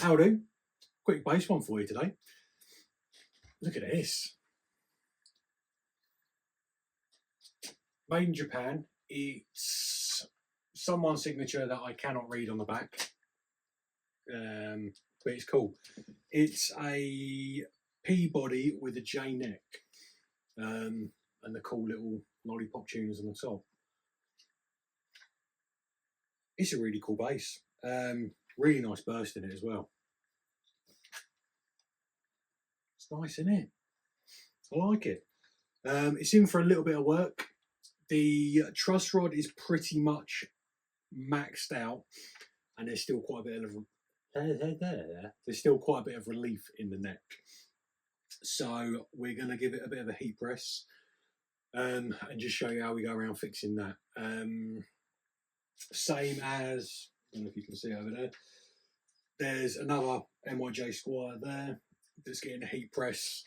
How do? Quick base one for you today. Look at this. Made in Japan. It's someone's signature that I cannot read on the back. But it's cool. It's a P body with a J neck. And the cool little lollipop tuners on the top. It's a really cool bass. Really nice burst in it as well. It's nice, isn't it? I like it. It's in for a little bit of work. The truss rod is pretty much maxed out, and there's still quite a bit of relief in the neck. So we're going to give it a bit of a heat press, and just show you how we go around fixing that. Same as, I don't know if you can see over there. There's another MIJ Squire there that's getting a heat press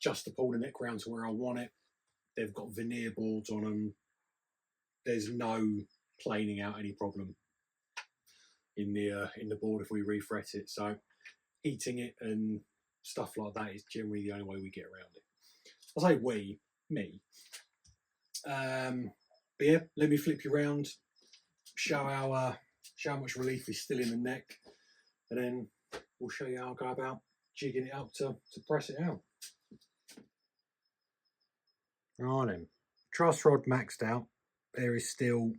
just to pull the neck round to where I want it. They've got veneer boards on them. There's no planing out any problem in the board if we refret it. So heating it and stuff like that is generally the only way we get around it. I say we, me. But yeah, let me flip you around, show how much relief is still in the neck, and then we'll show you how I go about jigging it up to press it out. Right then, truss rod maxed out. There is still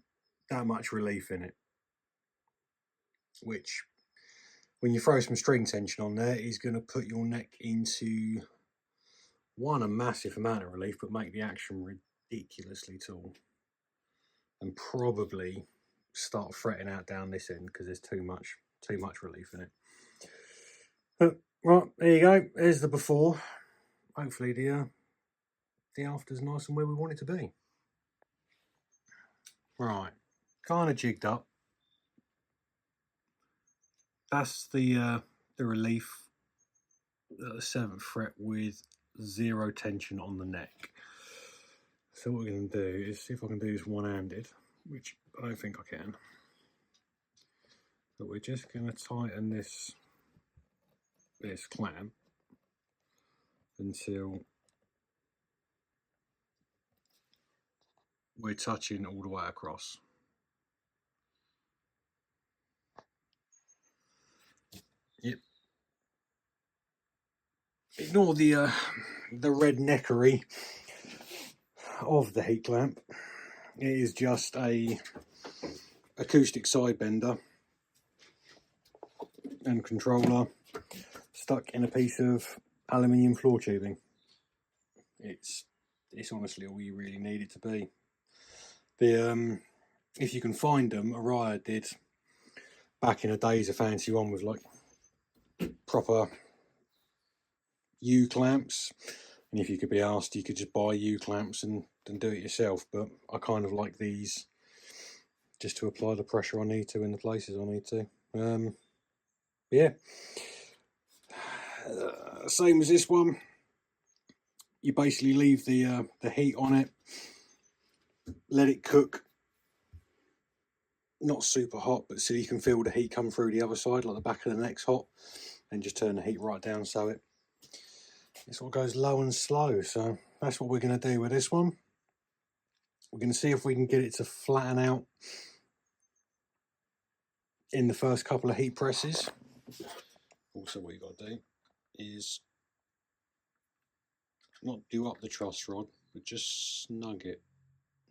that much relief in it, which when you throw some string tension on there is going to put your neck into a massive amount of relief, but make the action ridiculously tall, and probably start fretting out down this end because there's too much relief in it. But right, there you go. There's the before. Hopefully the after's nice and where we want it to be. Right, kind of jigged up. That's the relief at the 7th fret with 0 tension on the neck. So what we're going to do is see if I can do this one-handed, which I don't think I can. But we're just going to tighten this clamp until we're touching all the way across. Yep. Ignore the red neckery of the heat clamp. It is just a acoustic side bender and controller stuck in a piece of aluminium floor tubing. It's honestly all you really need it to be. If you can find them, Araya did back in the days a fancy one with like proper U clamps, and if you could be asked, you could just buy U clamps and do it yourself. But I kind of like these just to apply the pressure I need to in the places I need to. Yeah, same as this one. You basically leave the heat on it, let it cook, not super hot, but so you can feel the heat come through the other side, like the back of the neck's hot, and just turn the heat right down so it's what goes low and slow. So that's what we're going to do with this one. We're going to see if we can get it to flatten out in the first couple of heat presses. Also, what you got to do is not do up the truss rod, but just snug it.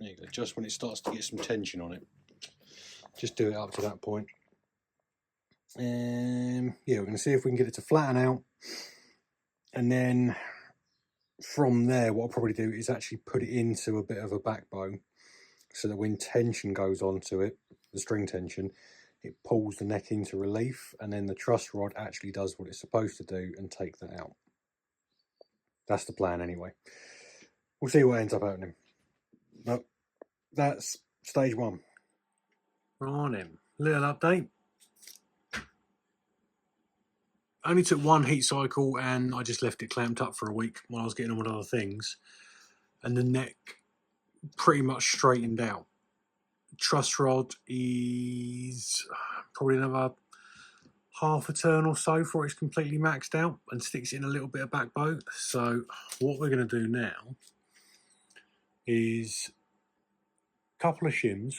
There you go, just when it starts to get some tension on it. Just do it up to that point. Yeah, we're going to see if we can get it to flatten out. And then from there, what I'll probably do is actually put it into a bit of a backbone so that when tension goes onto it, the string tension, it pulls the neck into relief, and then the truss rod actually does what it's supposed to do and take that out. That's the plan anyway. We'll see what ends up happening. But that's stage one. Right then, little update. Only took one heat cycle and I just left it clamped up for a week while I was getting on with other things. And the neck pretty much straightened out. Truss rod is probably another half a turn or so before it's completely maxed out and sticks in a little bit of back bow. So what we're going to do now is a couple of shims,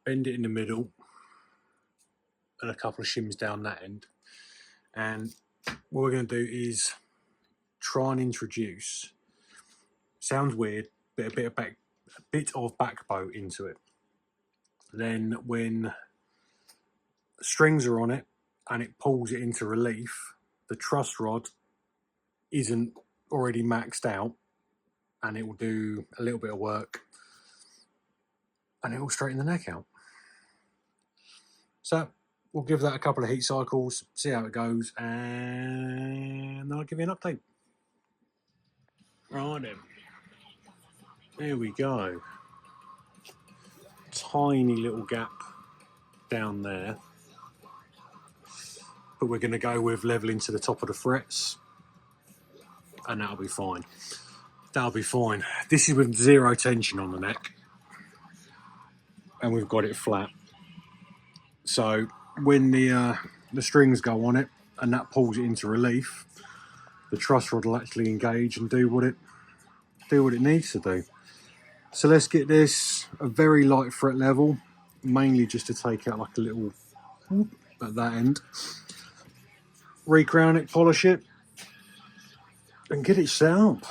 bend it in the middle, and a couple of shims down that end. And what we're going to do is try and introduce, sounds weird, but a bit of back bow into it. Then when strings are on it and it pulls it into relief, the truss rod isn't already maxed out, and it will do a little bit of work and it will straighten the neck out. So we'll give that a couple of heat cycles, see how it goes, and then I'll give you an update. Right then, there we go. Tiny little gap down there, but we're going to go with leveling to the top of the frets, and that'll be fine. That'll be fine. This is with zero tension on the neck, and we've got it flat. So when the strings go on it and that pulls it into relief, the truss rod will actually engage and do what it needs to do. So let's get this a very light fret level, mainly just to take out like a little whoop at that end. Recrown it, polish it, and get it set up.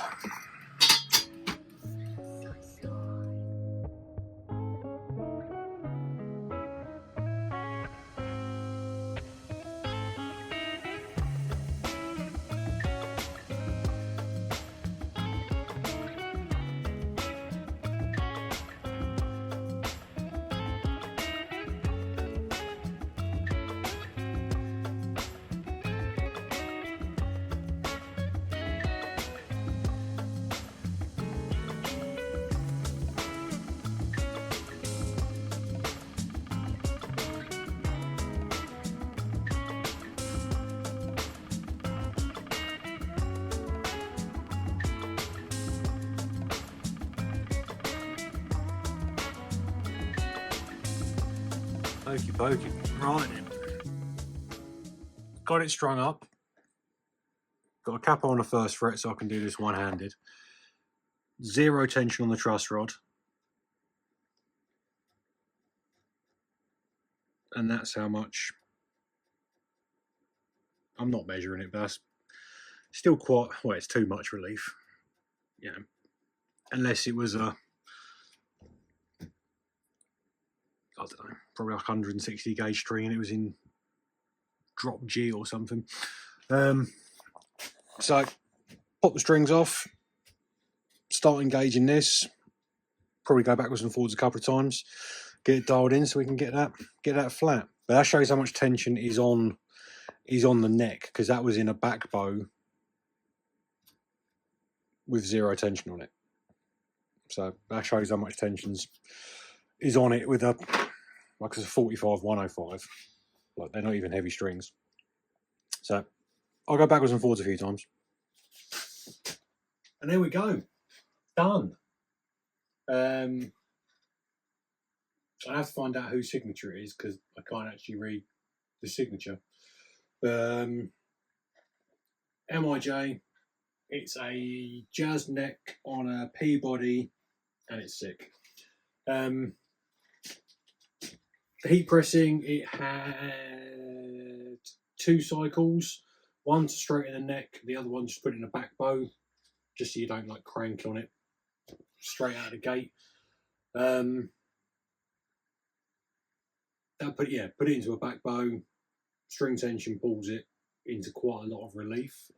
Okie pokey. Right then. Got it strung up. Got a cap on the first fret so I can do this one-handed. Zero tension on the truss rod. And that's how much. I'm not measuring it, but that's still quite, well, it's too much relief. You know, unless it was a, I don't know, probably like 160 gauge string and it was in drop G or something. So pop the strings off, start engaging this, probably go backwards and forwards a couple of times, get it dialed in so we can get that flat. But that shows how much tension is on the neck, because that was in a back bow with zero tension on it. So that shows how much tension is on it with a, like a 45 105. Like, they're not even heavy strings. So I'll go backwards and forwards a few times. And there we go. Done. I have to find out whose signature it is because I can't actually read the signature. MIJ, it's a jazz neck on a Peabody and it's sick. The heat pressing, it had 2 cycles, one to straighten the neck, the other one just put it in a back bow, just so you don't like crank on it straight out of the gate. That put it into a back bow. String tension pulls it into quite a lot of relief, I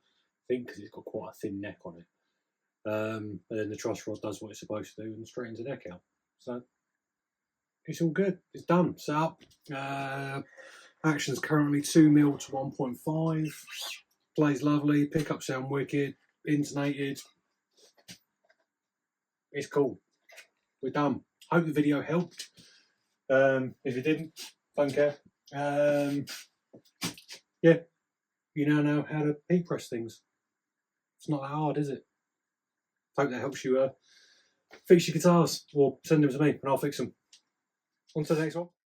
think, because it's got quite a thin neck on it. And then the truss rod does what it's supposed to do and straightens the neck out. So it's all good. It's done. Set up. Action's currently 2mm to 1.5. Plays lovely. Pickup sound wicked. Intonated. It's cool. We're done. Hope the video helped. If it didn't, don't care. Yeah, you now know how to heat press things. It's not that hard, is it? Hope that helps you fix your guitars, or send them to me and I'll fix them. On to the next one.